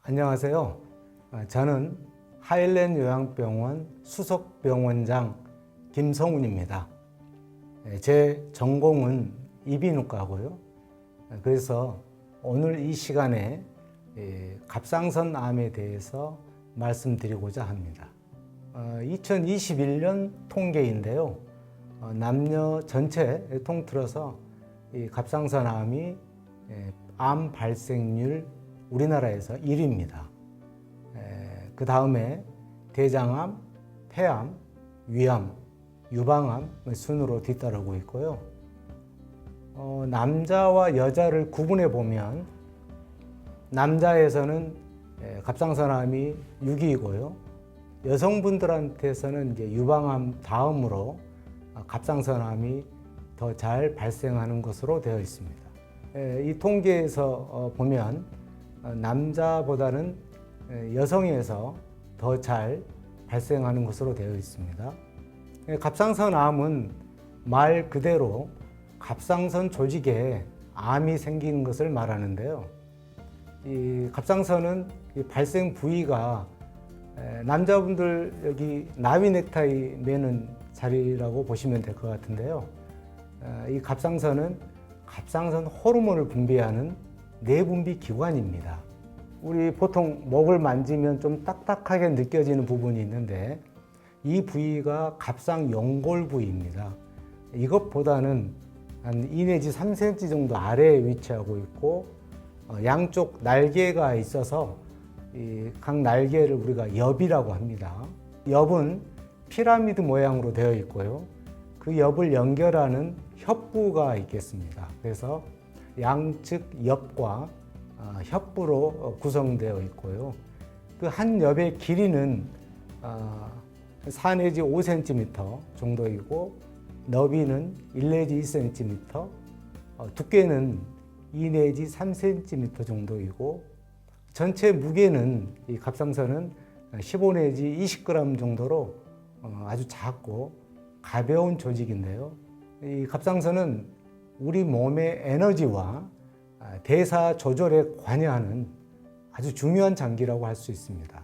안녕하세요. 저는 하일랜 요양병원 수석병원장 김성훈입니다. 제 전공은 이비인후과고요. 그래서 오늘 이 시간에 갑상선 암에 대해서 말씀드리고자 합니다. 2021년 통계인데요. 남녀 전체 통틀어서 이 갑상선 암이 암 발생률 우리나라에서 1위입니다. 그 다음에 대장암, 폐암, 위암, 유방암 순으로 뒤따르고 있고요. 남자와 여자를 구분해 보면 남자에서는 갑상선암이 6위이고요. 여성분들한테서는 이제 유방암 다음으로 갑상선암이 더 잘 발생하는 것으로 되어 있습니다. 이 통계에서 보면 남자보다는 여성에서 더 잘 발생하는 것으로 되어 있습니다. 갑상선암은 말 그대로 갑상선 조직에 암이 생기는 것을 말하는데요. 이 갑상선은 발생 부위가 남자분들 여기 나비 넥타이 매는 자리라고 보시면 될 것 같은데요. 이 갑상선은 갑상선 호르몬을 분비하는 내분비 기관입니다. 우리 보통 목을 만지면 좀 딱딱하게 느껴지는 부분이 있는데 이 부위가 갑상연골 부위입니다. 이것보다는 한 2 내지 3cm 정도 아래에 위치하고 있고 양쪽 날개가 있어서 각 날개를 우리가 엽이라고 합니다. 엽은 피라미드 모양으로 되어 있고요. 그 엽을 연결하는 협부가 있겠습니다. 그래서 양측 엽과 협부로 구성되어 있고요. 그 한 엽의 길이는 4 내지 5cm 정도이고 너비는 1 내지 2cm, 두께는 2 내지 3cm 정도이고 전체 무게는 이 갑상선은 15 내지 20g 정도로 아주 작고 가벼운 조직인데요. 이 갑상선은 우리 몸의 에너지와 대사 조절에 관여하는 아주 중요한 장기라고 할 수 있습니다.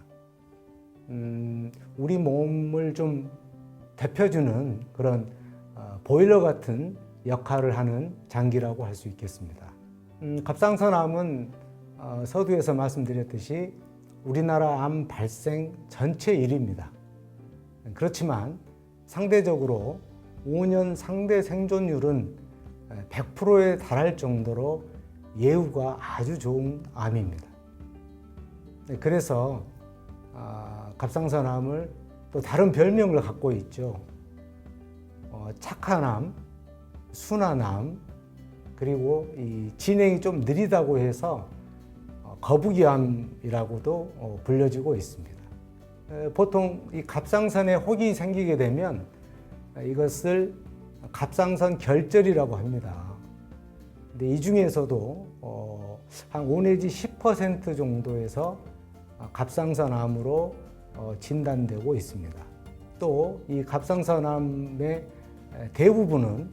우리 몸을 좀 데펴주는 그런 보일러 같은 역할을 하는 장기라고 할 수 있겠습니다. 갑상선암은 서두에서 말씀드렸듯이 우리나라 암 발생 전체 1위입니다. 그렇지만 상대적으로 5년 상대 생존율은 100%에 달할 정도로 예후가 아주 좋은 암입니다. 그래서 갑상선암을 또 다른 별명을 갖고 있죠. 착한 암, 순한 암, 그리고 이 진행이 좀 느리다고 해서 거북이암이라고도 불려지고 있습니다. 보통 이 갑상선에 혹이 생기게 되면 이것을 갑상선 결절이라고 합니다. 근데 이 중에서도 한 5 내지 10% 정도에서 갑상선암으로 진단되고 있습니다. 또 이 갑상선암의 대부분은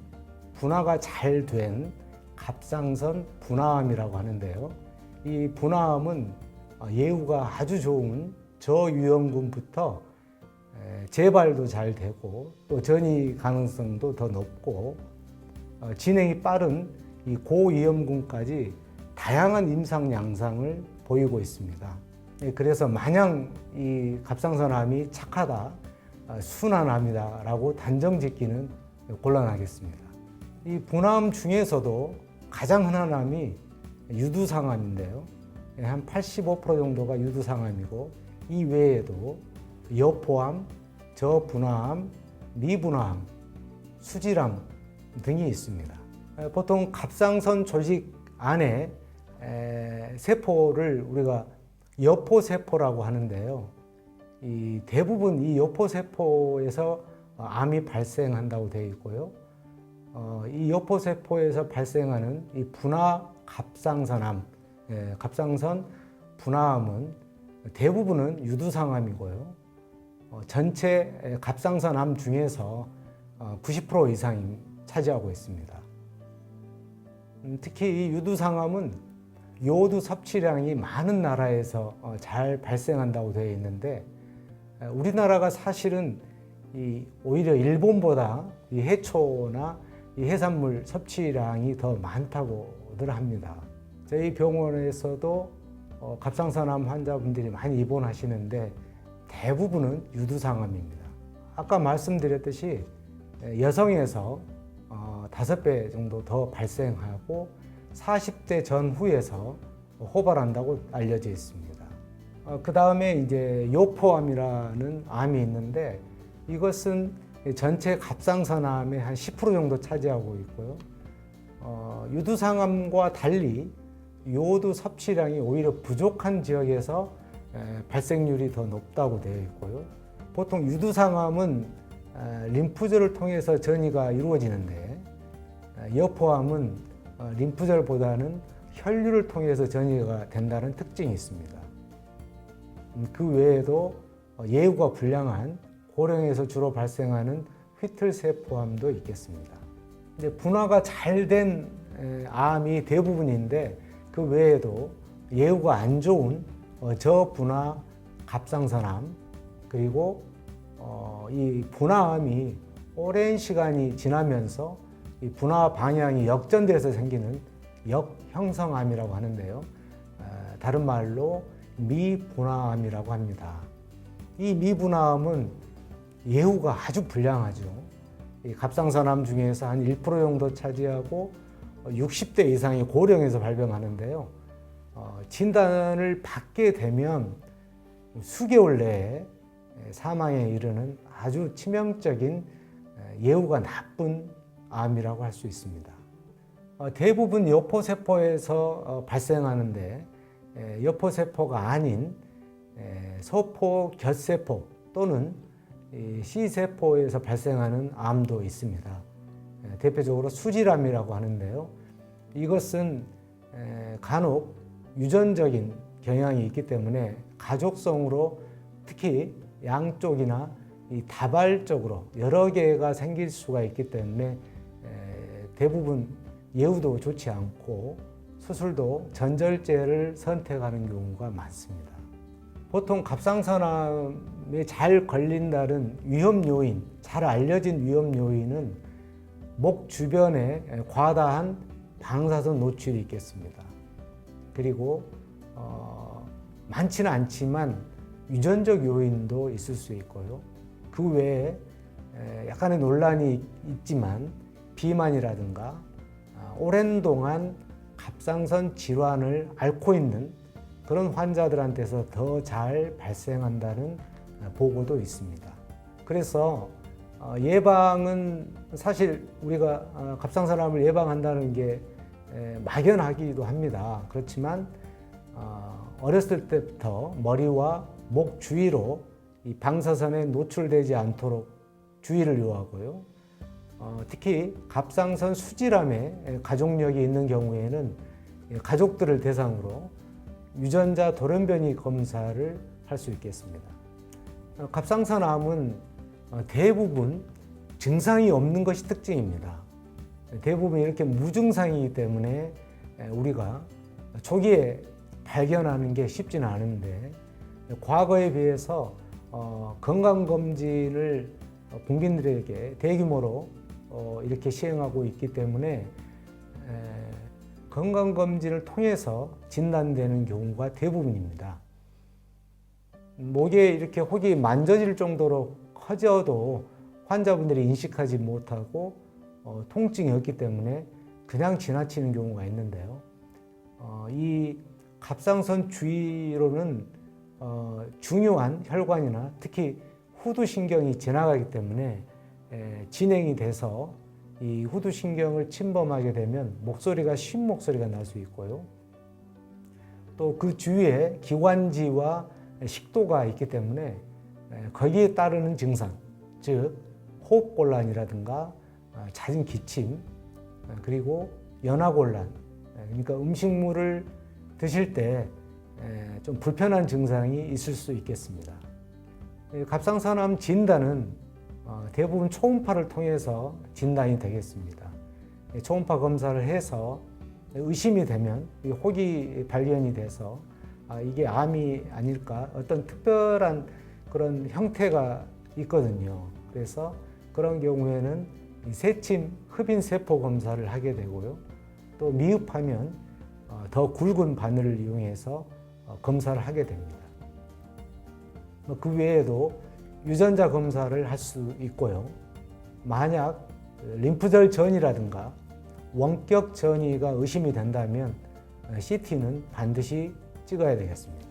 분화가 잘 된 갑상선 분화암이라고 하는데요. 이 분화암은 예후가 아주 좋은 저유형군부터 재발도 잘 되고 또 전이 가능성도 더 높고 진행이 빠른 이 고위험군까지 다양한 임상 양상을 보이고 있습니다. 그래서 마냥 이 갑상선암이 착하다, 순한 암이다라고 단정짓기는 곤란하겠습니다. 이 분화암 중에서도 가장 흔한 암이 유두상암인데요. 한 85% 정도가 유두상암이고 이 외에도 여포암, 저분화암, 미분화암, 수질암 등이 있습니다. 보통 갑상선 조직 안에 세포를 우리가 여포세포라고 하는데요. 대부분 이 여포세포에서 암이 발생한다고 되어 있고요. 이 여포세포에서 발생하는 이 분화 갑상선암, 갑상선 분화암은 대부분은 유두상암이고요. 전체 갑상선암 중에서 90% 이상이 차지하고 있습니다. 특히 이 유두상암은 요오드 섭취량이 많은 나라에서 잘 발생한다고 되어 있는데 우리나라가 사실은 오히려 일본보다 이 해초나 이 해산물 섭취량이 더 많다고들 합니다. 저희 병원에서도 갑상선암 환자분들이 많이 입원하시는데 대부분은 유두상암입니다. 아까 말씀드렸듯이 여성에서 5배 정도 더 발생하고 40대 전후에서 호발한다고 알려져 있습니다. 그 다음에 이제 요포암이라는 암이 있는데 이것은 전체 갑상선암의 한 10% 정도 차지하고 있고요. 유두상암과 달리 요오드 섭취량이 오히려 부족한 지역에서 발생률이 더 높다고 되어 있고요. 보통 유두상암은 림프절을 통해서 전이가 이루어지는데 여포암은 림프절보다는 혈류를 통해서 전이가 된다는 특징이 있습니다. 그 외에도 예후가 불량한 고령에서 주로 발생하는 휘틀세포암도 있겠습니다. 이제 분화가 잘 된 암이 대부분인데 그 외에도 예후가 안 좋은 저분화 갑상선암 그리고 이 분화암이 오랜 시간이 지나면서 이 분화 방향이 역전돼서 생기는 역형성암이라고 하는데요. 다른 말로 미분화암이라고 합니다. 이 미분화암은 예후가 아주 불량하죠. 이 갑상선암 중에서 한 1% 정도 차지하고 60대 이상이 고령에서 발병하는데요. 진단을 받게 되면 수개월 내에 사망에 이르는 아주 치명적인 예후가 나쁜 암이라고 할 수 있습니다. 대부분 여포세포에서 발생하는데 여포세포가 아닌 소포 곁세포 또는 C세포에서 발생하는 암도 있습니다. 대표적으로 수질암이라고 하는데요. 이것은 간혹 유전적인 경향이 있기 때문에 가족성으로 특히 양쪽이나 다발적으로 여러 개가 생길 수가 있기 때문에 대부분 예후도 좋지 않고 수술도 전절제를 선택하는 경우가 많습니다. 보통 갑상선암에 잘 걸린다는 위험 요인, 잘 알려진 위험 요인은 목 주변에 과다한 방사선 노출이 있겠습니다. 그리고 많지는 않지만 유전적 요인도 있을 수 있고요. 그 외에 약간의 논란이 있지만 비만이라든가 오랜 동안 갑상선 질환을 앓고 있는 그런 환자들한테서 더 잘 발생한다는 보고도 있습니다. 그래서 예방은 사실 우리가 갑상선암을 예방한다는 게 막연하기도 합니다. 그렇지만 어렸을 때부터 머리와 목 주위로 이 방사선에 노출되지 않도록 주의를 요하고요. 특히 갑상선 수질암에 가족력이 있는 경우에는 가족들을 대상으로 유전자 돌연변이 검사를 할 수 있겠습니다. 갑상선암은 대부분 증상이 없는 것이 특징입니다. 대부분 이렇게 무증상이기 때문에 우리가 초기에 발견하는 게 쉽지는 않은데 과거에 비해서 건강검진을 국민들에게 대규모로 이렇게 시행하고 있기 때문에 건강검진을 통해서 진단되는 경우가 대부분입니다. 목에 이렇게 혹이 만져질 정도로 커져도 환자분들이 인식하지 못하고 통증이 없기 때문에 그냥 지나치는 경우가 있는데요. 이 갑상선 주위로는 중요한 혈관이나 특히 후두신경이 지나가기 때문에 진행이 돼서 이 후두신경을 침범하게 되면 목소리가 쉰 목소리가 날 수 있고요. 또 그 주위에 기관지와 식도가 있기 때문에 거기에 따르는 증상, 즉 호흡곤란이라든가 잦은 기침, 그리고 연화곤란, 그러니까 음식물을 드실 때 좀 불편한 증상이 있을 수 있겠습니다. 갑상선암 진단은 대부분 초음파를 통해서 진단이 되겠습니다. 초음파 검사를 해서 의심이 되면 이 혹이 발견이 돼서 이게 암이 아닐까, 어떤 특별한 그런 형태가 있거든요. 그래서 그런 경우에는 이 새침 흡인 세포 검사를 하게 되고요. 또 미흡하면 더 굵은 바늘을 이용해서 검사를 하게 됩니다. 그 외에도 유전자 검사를 할 수 있고요. 만약 림프절 전이라든가 원격 전이가 의심이 된다면 CT는 반드시 찍어야 되겠습니다.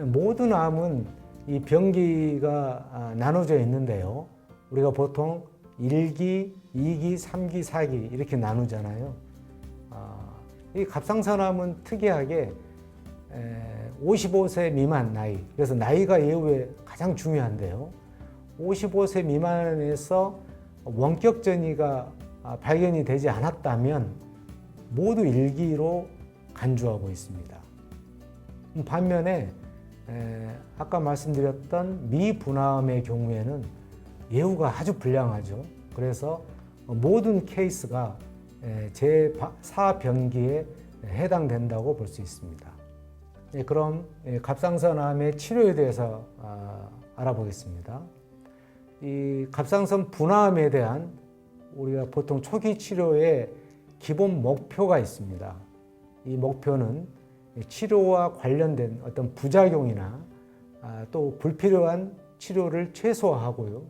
모든 암은 이 병기가 나눠져 있는데요. 우리가 보통 1기, 2기, 3기, 4기 이렇게 나누잖아요. 이 갑상선암은 특이하게 55세 미만 나이, 그래서 나이가 예후에 가장 중요한데요. 55세 미만에서 원격 전이가 발견이 되지 않았다면 모두 1기로 간주하고 있습니다. 반면에 아까 말씀드렸던 미분암의 경우에는 예후가 아주 불량하죠. 그래서 모든 케이스가 제4병기에 해당된다고 볼 수 있습니다. 그럼 갑상선암의 치료에 대해서 알아보겠습니다. 이 갑상선 분암에 대한 우리가 보통 초기 치료의 기본 목표가 있습니다. 이 목표는 치료와 관련된 어떤 부작용이나 또 불필요한 치료를 최소화하고요.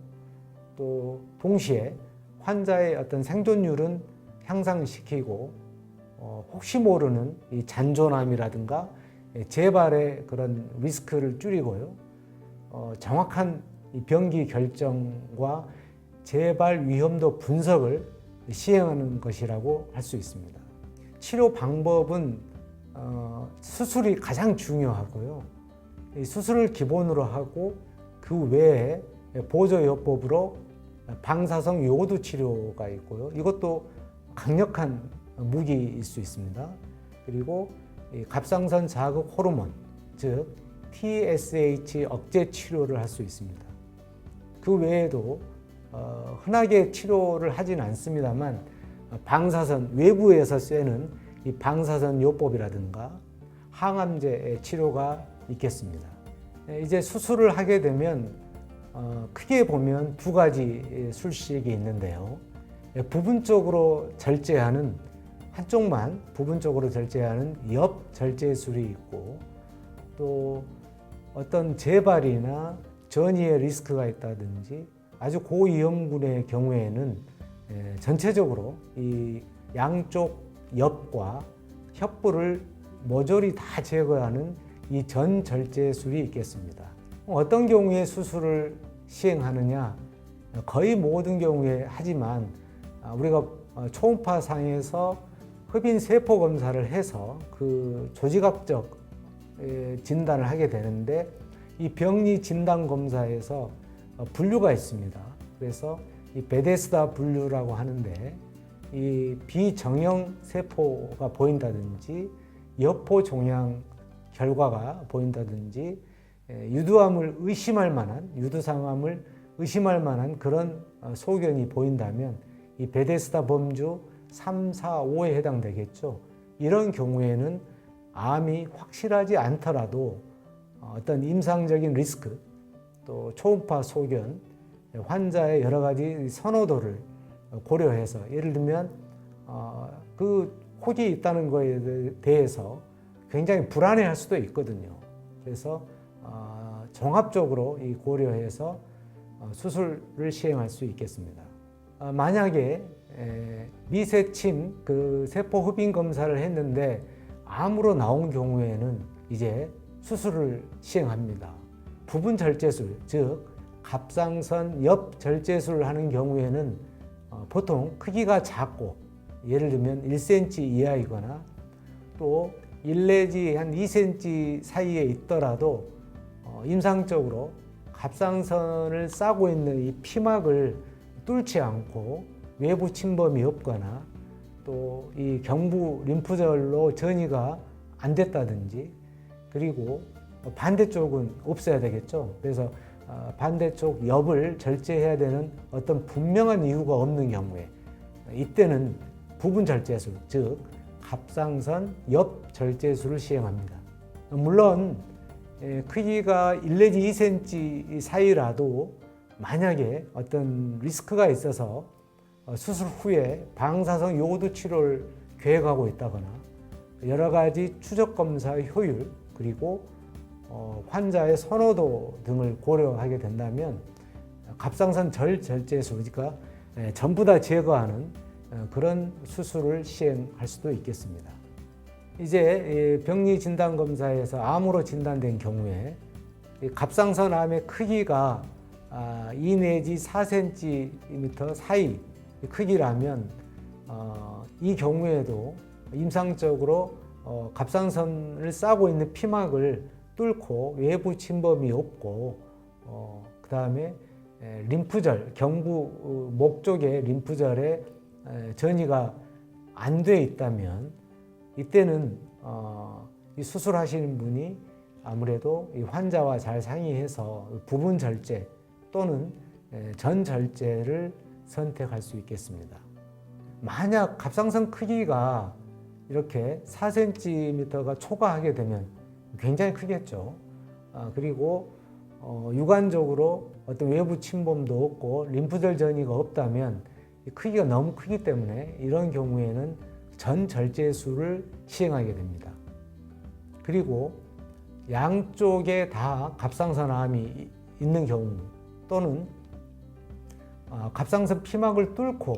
또 동시에 환자의 어떤 생존율은 향상시키고 혹시 모르는 이 잔존암이라든가 재발의 그런 리스크를 줄이고요. 정확한 이 병기 결정과 재발 위험도 분석을 시행하는 것이라고 할 수 있습니다. 치료 방법은 수술이 가장 중요하고요. 이 수술을 기본으로 하고 그 외에 보조요법으로 방사성 요오드 치료가 있고요. 이것도 강력한 무기일 수 있습니다. 그리고 이 갑상선 자극 호르몬, 즉 TSH 억제 치료를 할 수 있습니다. 그 외에도 흔하게 치료를 하지는 않습니다만 방사선 외부에서 쐬는 이 방사선 요법이라든가 항암제 치료가 있겠습니다. 이제 수술을 하게 되면 크게 보면 두 가지 술식이 있는데요. 부분적으로 절제하는 한쪽만 부분적으로 절제하는 옆 절제술이 있고, 또 어떤 재발이나 전이의 리스크가 있다든지 아주 고위험군의 경우에는 전체적으로 이 양쪽 옆과 협부를 모조리 다 제거하는 이 전절제술이 있겠습니다. 어떤 경우에 수술을 시행하느냐? 거의 모든 경우에 하지만 우리가 초음파 상에서 흡인 세포 검사를 해서 그 조직학적 진단을 하게 되는데, 이 병리 진단 검사에서 분류가 있습니다. 그래서 이 베데스다 분류라고 하는데, 이 비정형 세포가 보인다든지 여포 종양 결과가 보인다든지 유두암을 의심할 만한, 유두상암을 의심할 만한 그런 소견이 보인다면 이 베데스다 범주 3, 4, 5에 해당되겠죠. 이런 경우에는 암이 확실하지 않더라도 어떤 임상적인 리스크, 또 초음파 소견, 환자의 여러 가지 선호도를 고려해서, 예를 들면 그 혹이 있다는 것에 대해서 굉장히 불안해할 수도 있거든요. 그래서 종합적으로 이 고려해서 수술을 시행할 수 있겠습니다. 만약에 미세침 그 세포 흡인 검사를 했는데 암으로 나온 경우에는 이제 수술을 시행합니다. 부분 절제술, 즉 갑상선 옆 절제술을 하는 경우에는 보통 크기가 작고, 예를 들면 1cm 이하이거나 또 1 내지 한 2cm 사이에 있더라도 임상적으로 갑상선을 싸고 있는 이 피막을 뚫지 않고 외부 침범이 없거나, 또 이 경부 림프절로 전이가 안 됐다든지, 그리고 반대쪽은 없어야 되겠죠. 그래서 반대쪽 옆을 절제해야 되는 어떤 분명한 이유가 없는 경우에, 이때는 부분 절제술, 즉 갑상선 옆 절제술을 시행합니다. 물론 크기가 1 내지 2cm 사이라도 만약에 어떤 리스크가 있어서 수술 후에 방사성 요오드 치료를 계획하고 있다거나 여러 가지 추적 검사의 효율 그리고 환자의 선호도 등을 고려하게 된다면 갑상선 절제술, 그러니까 전부 다 제거하는 그런 수술을 시행할 수도 있겠습니다. 이제 병리 진단 검사에서 암으로 진단된 경우에 갑상선 암의 크기가 2 내지 4cm 사이 크기라면 이 경우에도 임상적으로 갑상선을 싸고 있는 피막을 뚫고 외부 침범이 없고 그 다음에 림프절, 경부 목 쪽에 림프절에 전이가 안 돼 있다면 이때는 이 수술하시는 분이 아무래도 이 환자와 잘 상의해서 부분 절제 또는 전 절제를 선택할 수 있겠습니다. 만약 갑상선 크기가 이렇게 4cm가 초과하게 되면 굉장히 크겠죠. 그리고 유관적으로 어떤 외부 침범도 없고 림프절 전이가 없다면 크기가 너무 크기 때문에 이런 경우에는 전 절제술을 시행하게 됩니다. 그리고 양쪽에 다 갑상선 암이 있는 경우 또는 갑상선 피막을 뚫고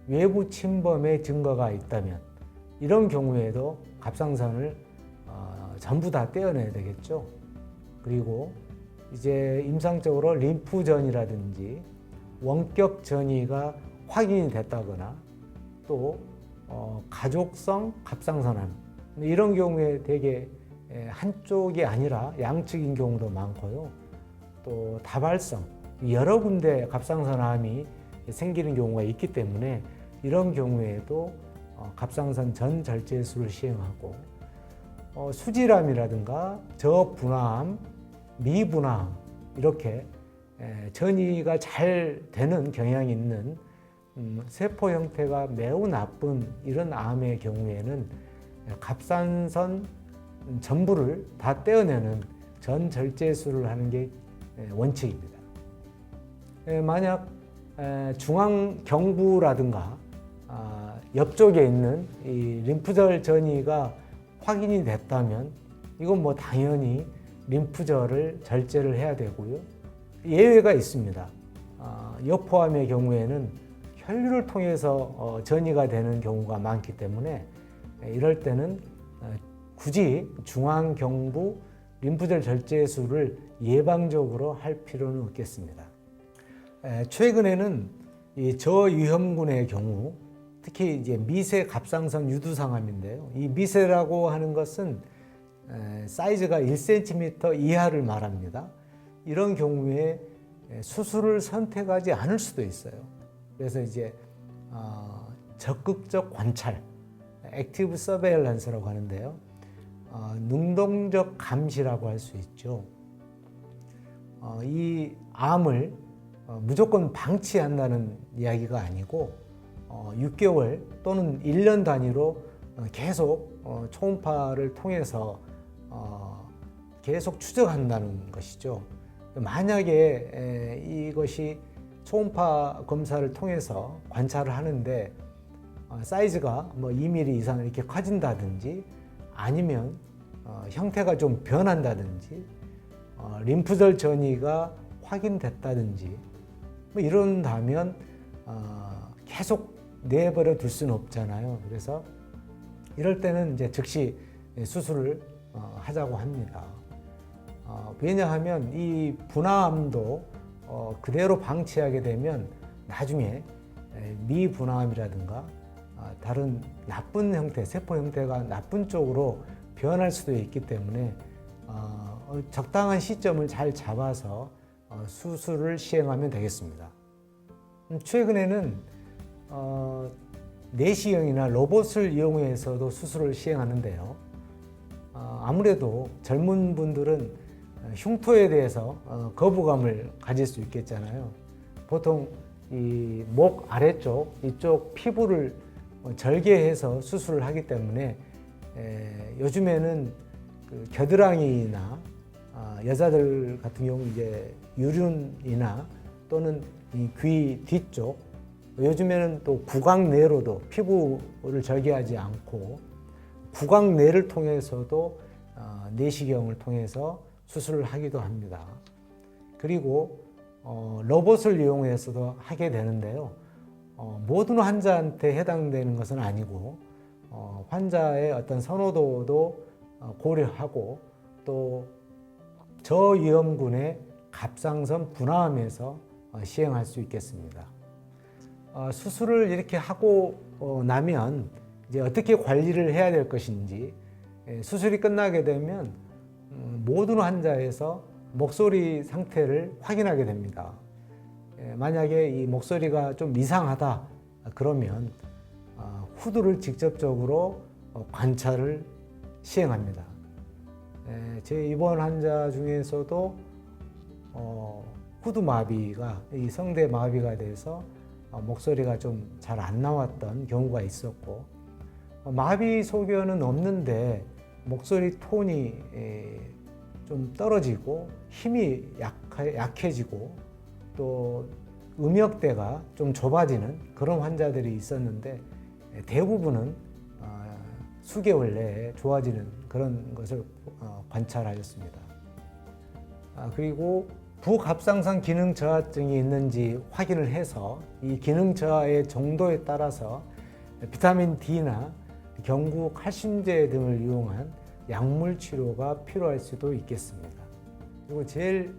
외부 침범의 증거가 있다면 이런 경우에도 갑상선을 전부 다 떼어내야 되겠죠. 그리고 이제 임상적으로 림프전이라든지 원격 전이가 확인이 됐다거나 또 가족성 갑상선암 이런 경우에 대개 한쪽이 아니라 양측인 경우도 많고요. 또 다발성 여러 군데 갑상선암이 생기는 경우가 있기 때문에 이런 경우에도 갑상선 전 절제술을 시행하고 수질암이라든가 저분화암, 미분화암 이렇게 전이가 잘 되는 경향이 있는 세포 형태가 매우 나쁜 이런 암의 경우에는 갑상선 전부를 다 떼어내는 전 절제술을 하는 게 원칙입니다. 만약 중앙경부라든가 옆쪽에 있는 이 림프절 전이가 확인이 됐다면 이건 뭐 당연히 림프절을 절제를 해야 되고요. 예외가 있습니다. 여포암의 경우에는 혈류를 통해서 전이가 되는 경우가 많기 때문에 이럴 때는 굳이 중앙경부 림프절 절제술을 예방적으로 할 필요는 없겠습니다. 최근에는 이 저위험군의 경우 특히 이제 미세 갑상선 유두상암인데요. 이 미세라고 하는 것은 사이즈가 1cm 이하를 말합니다. 이런 경우에 수술을 선택하지 않을 수도 있어요. 그래서 이제 적극적 관찰, 액티브 서베일런스라고 하는데요. 능동적 감시라고 할 수 있죠. 이 암을 무조건 방치한다는 이야기가 아니고 6개월 또는 1년 단위로 계속 초음파를 통해서 계속 추적한다는 것이죠. 만약에 이것이 초음파 검사를 통해서 관찰을 하는데 사이즈가 뭐 2mm 이상 이렇게 커진다든지 아니면 형태가 좀 변한다든지 림프절 전이가 확인됐다든지 뭐 이런다면 계속 내버려 둘 수는 없잖아요. 그래서 이럴 때는 이제 즉시 수술을 하자고 합니다. 왜냐하면 이 분화암도 그대로 방치하게 되면 나중에 미분화암이라든가 다른 나쁜 형태, 세포 형태가 나쁜 쪽으로 변할 수도 있기 때문에 적당한 시점을 잘 잡아서 수술을 시행하면 되겠습니다. 최근에는 내시경이나 로봇을 이용해서도 수술을 시행하는데요. 아무래도 젊은 분들은 흉터에 대해서 거부감을 가질 수 있겠잖아요. 보통 이 목 아래쪽 이쪽 피부를 절개해서 수술을 하기 때문에 요즘에는 그 겨드랑이나 여자들 같은 경우 이제 유륜이나 또는 이 귀 뒤쪽, 요즘에는 또 구강내로도 피부를 절개하지 않고 구강내를 통해서도 내시경을 통해서 수술을 하기도 합니다. 그리고 로봇을 이용해서도 하게 되는데요. 모든 환자한테 해당되는 것은 아니고 환자의 어떤 선호도도 고려하고 또 저위험군의 갑상선 분화암에서 시행할 수 있겠습니다. 수술을 이렇게 하고 나면 이제 어떻게 관리를 해야 될 것인지, 수술이 끝나게 되면 모든 환자에서 목소리 상태를 확인하게 됩니다. 만약에 이 목소리가 좀 이상하다 그러면 후두를 직접적으로 관찰을 시행합니다. 제 입원 환자 중에서도 후두 마비가, 이 성대 마비가 돼서 목소리가 좀 잘 안 나왔던 경우가 있었고, 마비 소견은 없는데 목소리 톤이 좀 떨어지고 힘이 약해지고 또 음역대가 좀 좁아지는 그런 환자들이 있었는데, 대부분은 수개월 내에 좋아지는 그런 것을 관찰하였습니다. 그리고 부갑상선 기능 저하증이 있는지 확인을 해서 이 기능 저하의 정도에 따라서 비타민 D나 경구 칼슘제 등을 이용한 약물 치료가 필요할 수도 있겠습니다. 그리고 제일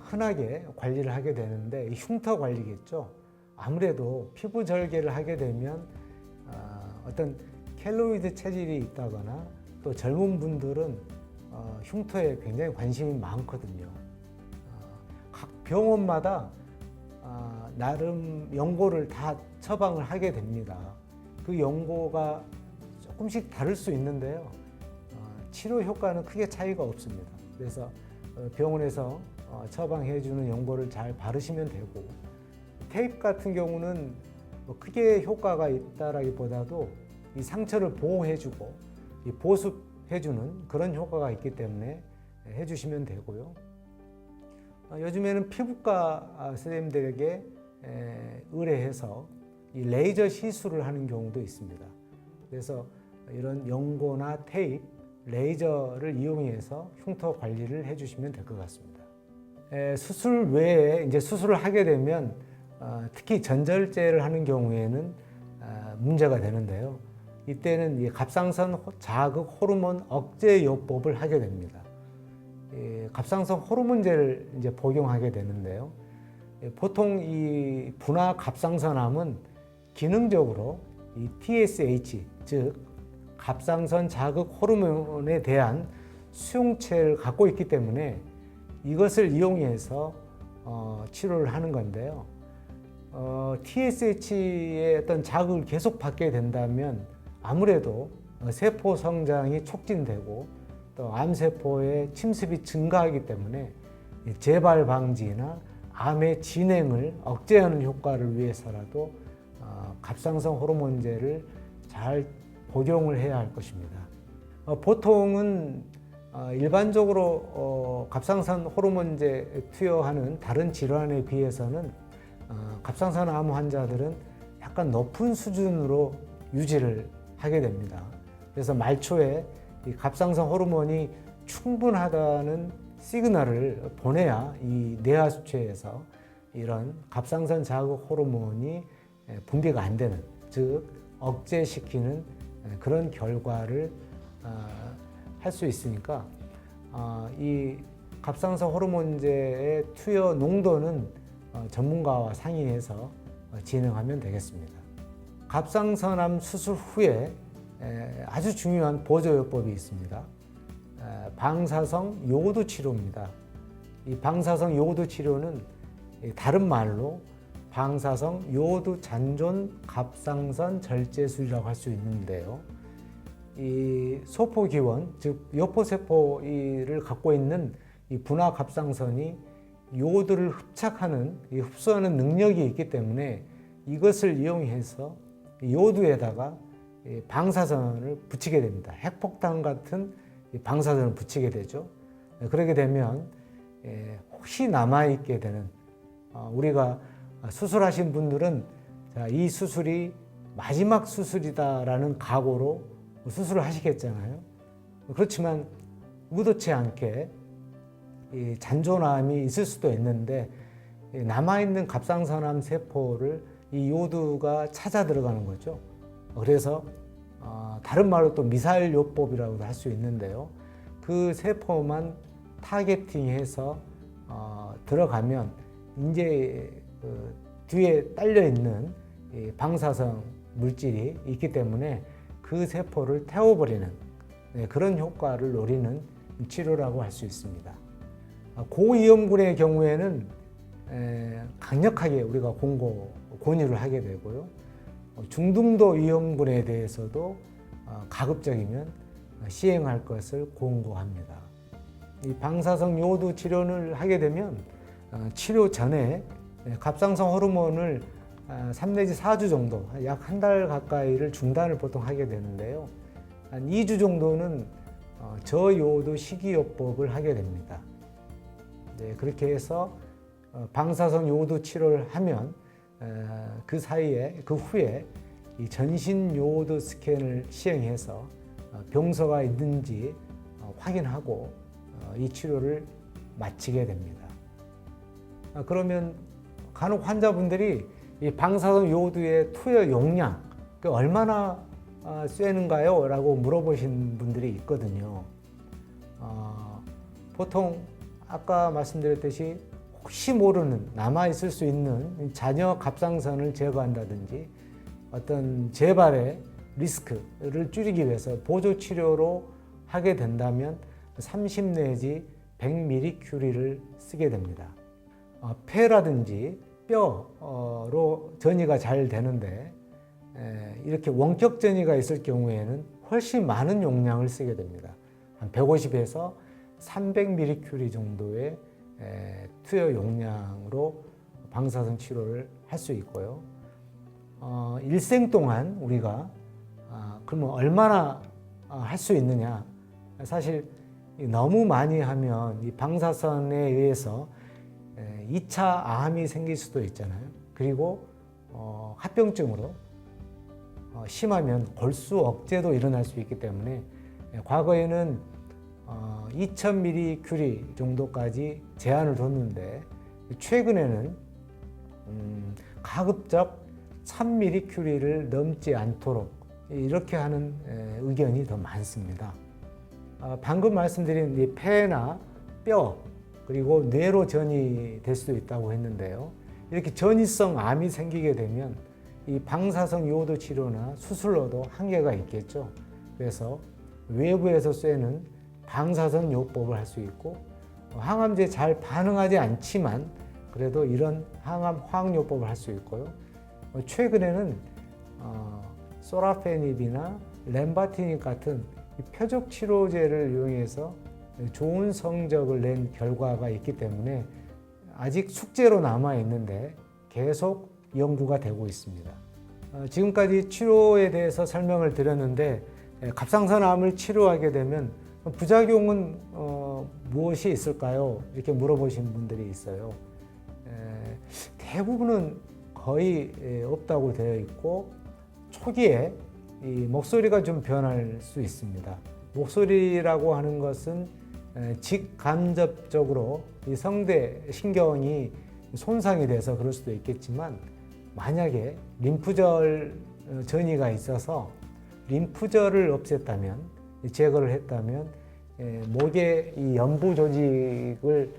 흔하게 관리를 하게 되는데 흉터 관리겠죠. 아무래도 피부 절개를 하게 되면 어떤 켈로이드 체질이 있다거나 또 젊은 분들은 흉터에 굉장히 관심이 많거든요. 각 병원마다 나름 연고를 다 처방을 하게 됩니다. 그 연고가 조금씩 다를 수 있는데요. 치료 효과는 크게 차이가 없습니다. 그래서 병원에서 처방해주는 연고를 잘 바르시면 되고, 테이프 같은 경우는 크게 효과가 있다라기보다도 이 상처를 보호해주고 이 보습해주는 그런 효과가 있기 때문에 해주시면 되고요. 요즘에는 피부과 선생님들에게 의뢰해서 이 레이저 시술을 하는 경우도 있습니다. 그래서 이런 연고나 테이프, 레이저를 이용해서 흉터 관리를 해주시면 될 것 같습니다. 수술 외에 이제 수술을 하게 되면 특히 전절제를 하는 경우에는 문제가 되는데요. 이때는 이 갑상선 자극 호르몬 억제 요법을 하게 됩니다. 갑상선 호르몬제를 이제 복용하게 되는데요. 보통 이 분화 갑상선암은 기능적으로 이 TSH, 즉 갑상선 자극 호르몬에 대한 수용체를 갖고 있기 때문에 이것을 이용해서 치료를 하는 건데요. TSH의 어떤 자극을 계속 받게 된다면 아무래도 세포 성장이 촉진되고 또 암세포의 침습이 증가하기 때문에 재발 방지나 암의 진행을 억제하는 효과를 위해서라도 갑상선 호르몬제를 잘 복용을 해야 할 것입니다. 보통은 일반적으로 갑상선 호르몬제 투여하는 다른 질환에 비해서는 갑상선암 환자들은 약간 높은 수준으로 유지를 하게 됩니다. 그래서 말초에 이 갑상선 호르몬이 충분하다는 시그널을 보내야 이 뇌하수체에서 이런 갑상선 자극 호르몬이 분비가 안 되는, 즉 억제시키는 그런 결과를 할 수 있으니까 이 갑상선 호르몬제의 투여 농도는 전문가와 상의해서 진행하면 되겠습니다. 갑상선암 수술 후에 아주 중요한 보조요법이 있습니다. 방사성 요오드 치료입니다. 이 방사성 요오드 치료는 다른 말로 방사성 요오드 잔존 갑상선 절제술이라고 할 수 있는데요. 이 소포기원, 즉 요포세포를 갖고 있는 이 분화 갑상선이 요오드를 흡수하는 능력이 있기 때문에 이것을 이용해서 요오드에다가 이 방사선을 붙이게 됩니다. 핵폭탄 같은 이 방사선을 붙이게 되죠. 그렇게 되면 혹시 남아있게 되는, 우리가 수술하신 분들은 이 수술이 마지막 수술이다라는 각오로 수술을 하시겠잖아요. 그렇지만 의도치 않게 이 잔존암이 있을 수도 있는데 남아있는 갑상선암 세포를 이 요드가 찾아 들어가는 거죠. 그래서 다른 말로 또 미사일 요법이라고도 할 수 있는데요. 그 세포만 타겟팅해서 들어가면 이제 그 뒤에 딸려 있는 이 방사성 물질이 있기 때문에 그 세포를 태워버리는 그런 효과를 노리는 치료라고 할 수 있습니다. 고위험군의 경우에는 강력하게 우리가 권유를 하게 되고요. 중등도 위험군에 대해서도 가급적이면 시행할 것을 권고합니다. 이 방사성 요오드 치료를 하게 되면 치료 전에 갑상선 호르몬을 3 내지 4주 정도, 약 한 달 가까이를 중단을 보통 하게 되는데요. 한 2주 정도는 저요오드 식이요법을 하게 됩니다. 그렇게 해서 방사선 요오드 치료를 하면 그 사이에, 그 후에 이 전신 요오드 스캔을 시행해서 병소가 있는지 확인하고 이 치료를 마치게 됩니다. 그러면 간혹 환자분들이 이 방사선 요오드의 투여 용량, 얼마나 쐬는가요? 라고 물어보신 분들이 있거든요. 보통 아까 말씀드렸듯이 혹시 모르는 남아있을 수 있는 잔여 갑상선을 제거한다든지 어떤 재발의 리스크를 줄이기 위해서 보조 치료로 하게 된다면 30 내지 100mC를 쓰게 됩니다. 폐라든지 뼈로 전이가 잘 되는데 이렇게 원격 전이가 있을 경우에는 훨씬 많은 용량을 쓰게 됩니다. 한 150에서 300mC 정도의 투여 용량으로 방사선 치료를 할 수 있고요. 일생 동안 우리가 그러면 얼마나 할 수 있느냐? 사실 너무 많이 하면 이 방사선에 의해서 2차 암이 생길 수도 있잖아요. 그리고 합병증으로 심하면 골수 억제도 일어날 수 있기 때문에 과거에는 2000mC 정도까지 제한을 뒀는데 최근에는 가급적 1000mC를 넘지 않도록 이렇게 하는 의견이 더 많습니다. 방금 말씀드린 이 폐나 뼈 그리고 뇌로 전이 될 수도 있다고 했는데요. 이렇게 전이성 암이 생기게 되면 이 방사성 요오드 치료나 수술로도 한계가 있겠죠. 그래서 외부에서 쐬는 방사선 요법을 할 수 있고 항암제에 잘 반응하지 않지만 그래도 이런 항암 화학요법을 할 수 있고요. 최근에는 소라페닙이나 렘바티닙 같은 표적 치료제를 이용해서 좋은 성적을 낸 결과가 있기 때문에 아직 숙제로 남아 있는데 계속 연구가 되고 있습니다. 지금까지 치료에 대해서 설명을 드렸는데 갑상선암을 치료하게 되면 부작용은 무엇이 있을까요? 이렇게 물어보신 분들이 있어요. 대부분은 거의 없다고 되어 있고 초기에 이 목소리가 좀 변할 수 있습니다. 목소리라고 하는 것은 직간접적으로 이 성대 신경이 손상이 돼서 그럴 수도 있겠지만 만약에 림프절 전이가 있어서 림프절을 없앴다면 제거를 했다면 목의 이 연부 조직을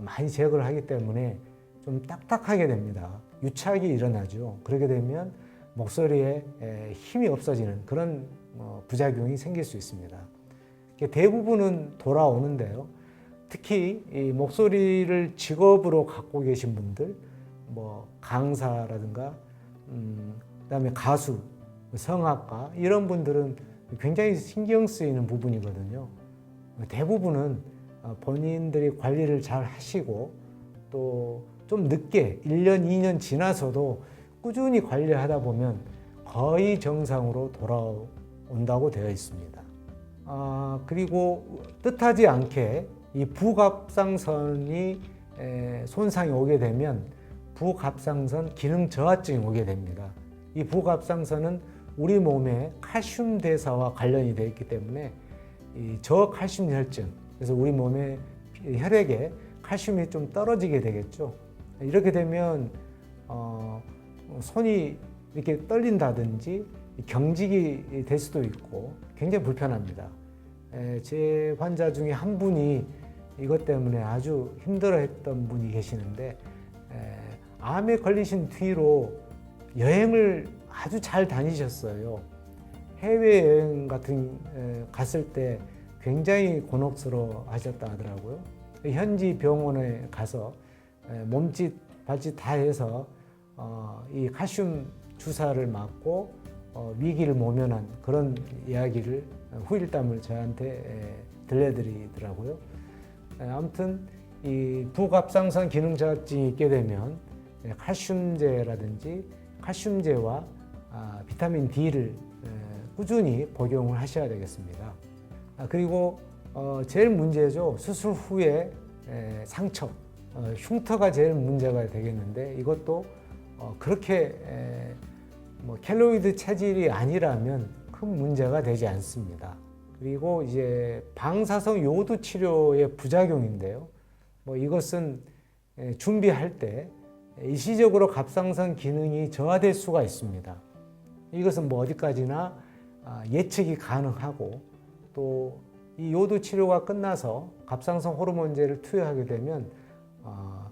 많이 제거를 하기 때문에 좀 딱딱하게 됩니다. 유착이 일어나죠. 그렇게 되면 목소리에 힘이 없어지는 그런 부작용이 생길 수 있습니다. 대부분은 돌아오는데요. 특히 이 목소리를 직업으로 갖고 계신 분들, 강사라든가, 그다음에 가수, 성악가 이런 분들은 굉장히 신경 쓰이는 부분이거든요. 대부분은 본인들이 관리를 잘 하시고 또 좀 늦게 1년, 2년 지나서도 꾸준히 관리하다 보면 거의 정상으로 돌아온다고 되어 있습니다. 그리고 뜻하지 않게 이 부갑상선이 손상이 오게 되면 부갑상선 기능 저하증이 오게 됩니다. 이 부갑상선은 우리 몸의 칼슘 대사와 관련이 되어 있기 때문에 이 저칼슘 혈증, 그래서 우리 몸의 혈액에 칼슘이 좀 떨어지게 되겠죠. 이렇게 되면 손이 이렇게 떨린다든지 경직이 될 수도 있고 굉장히 불편합니다. 제 환자 중에 한 분이 이것 때문에 아주 힘들어했던 분이 계시는데 암에 걸리신 뒤로 여행을 아주 잘 다니셨어요. 해외여행 같은 갔을 때 굉장히 곤혹스러워 하셨다 하더라고요. 현지 병원에 가서 몸짓 발짓 다 해서 이 칼슘 주사를 맞고 위기를 모면한 그런 이야기를 후일담을 저한테 들려드리더라고요. 아무튼 이 부갑상선 기능 저하증이 있게 되면 칼슘제라든지 칼슘제와 비타민 D를 꾸준히 복용을 하셔야 되겠습니다. 그리고 제일 문제죠. 수술 후에 상처, 흉터가 제일 문제가 되겠는데 이것도 그렇게 켈로이드 체질이 아니라면 큰 문제가 되지 않습니다. 그리고 이제 방사성 요오드 치료의 부작용인데요. 이것은 준비할 때 일시적으로 갑상선 기능이 저하될 수가 있습니다. 이것은 어디까지나 예측이 가능하고 또 이 요오드 치료가 끝나서 갑상선 호르몬제를 투여하게 되면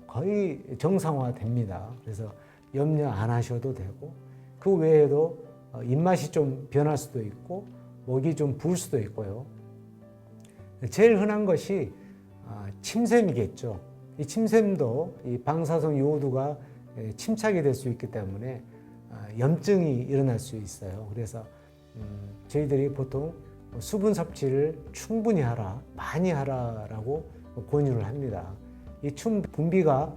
거의 정상화됩니다. 그래서 염려 안 하셔도 되고 그 외에도 입맛이 좀 변할 수도 있고 목이 좀 부을 수도 있고요. 제일 흔한 것이 침샘이겠죠. 이 침샘도 이 방사성 요오드가 침착이 될 수 있기 때문에 염증이 일어날 수 있어요. 그래서 저희들이 보통 수분 섭취를 충분히 하라, 많이 하라라고 권유를 합니다. 이 춤 분비가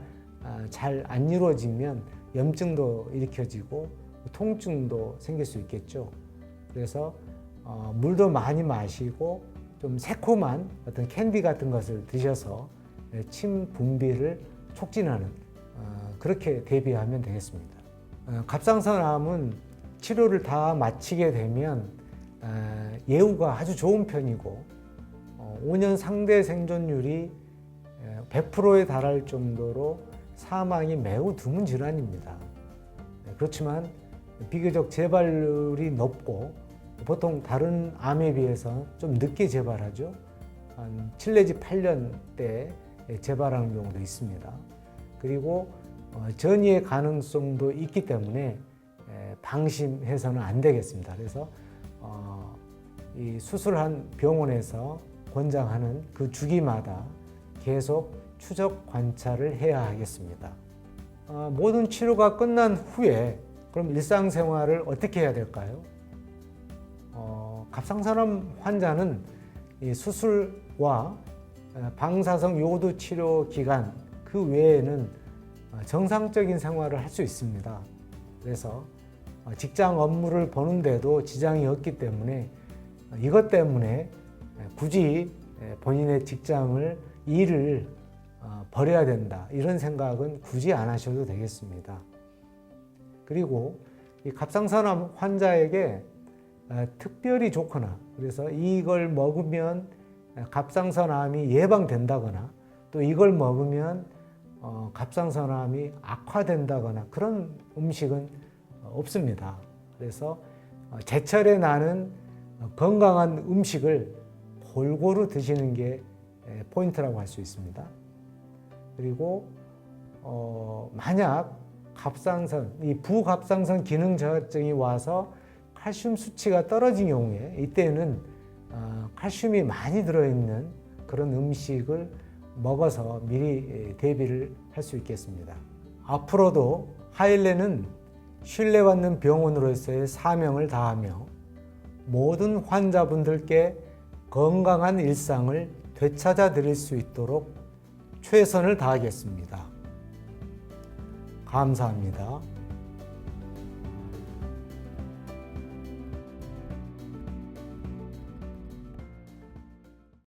잘 안 이루어지면 염증도 일으켜지고 통증도 생길 수 있겠죠. 그래서 물도 많이 마시고 좀 새콤한 어떤 캔디 같은 것을 드셔서 침 분비를 촉진하는 그렇게 대비하면 되겠습니다. 갑상선암은 치료를 다 마치게 되면 예후가 아주 좋은 편이고 5년 상대 생존율이 100%에 달할 정도로 사망이 매우 드문 질환입니다. 그렇지만 비교적 재발률이 높고 보통 다른 암에 비해서 좀 늦게 재발하죠. 한 7 내지 8년 때 재발하는 경우도 있습니다. 그리고 전이의 가능성도 있기 때문에 방심해서는 안 되겠습니다. 그래서 이 수술한 병원에서 권장하는 그 주기마다 계속 추적 관찰을 해야 하겠습니다. 모든 치료가 끝난 후에 그럼 일상생활을 어떻게 해야 될까요? 갑상선암 환자는 이 수술과 방사성 요오드 치료 기간 그 외에는 정상적인 생활을 할 수 있습니다. 그래서 직장 업무를 보는데도 지장이 없기 때문에 이것 때문에 굳이 본인의 직장을 일을 버려야 된다 이런 생각은 굳이 안 하셔도 되겠습니다. 그리고 이 갑상선암 환자에게 특별히 좋거나 그래서 이걸 먹으면 갑상선암이 예방된다거나 또 이걸 먹으면 갑상선암이 악화된다거나 그런 음식은 없습니다. 그래서 제철에 나는 건강한 음식을 골고루 드시는 게 포인트라고 할 수 있습니다. 그리고 만약 이 부갑상선 기능 저하증이 와서 칼슘 수치가 떨어진 경우에 이때는 칼슘이 많이 들어있는 그런 음식을 먹어서 미리 대비를 할 수 있겠습니다. 앞으로도 하일레는 신뢰받는 병원으로서의 사명을 다하며 모든 환자분들께 건강한 일상을 되찾아 드릴 수 있도록 최선을 다하겠습니다. 감사합니다.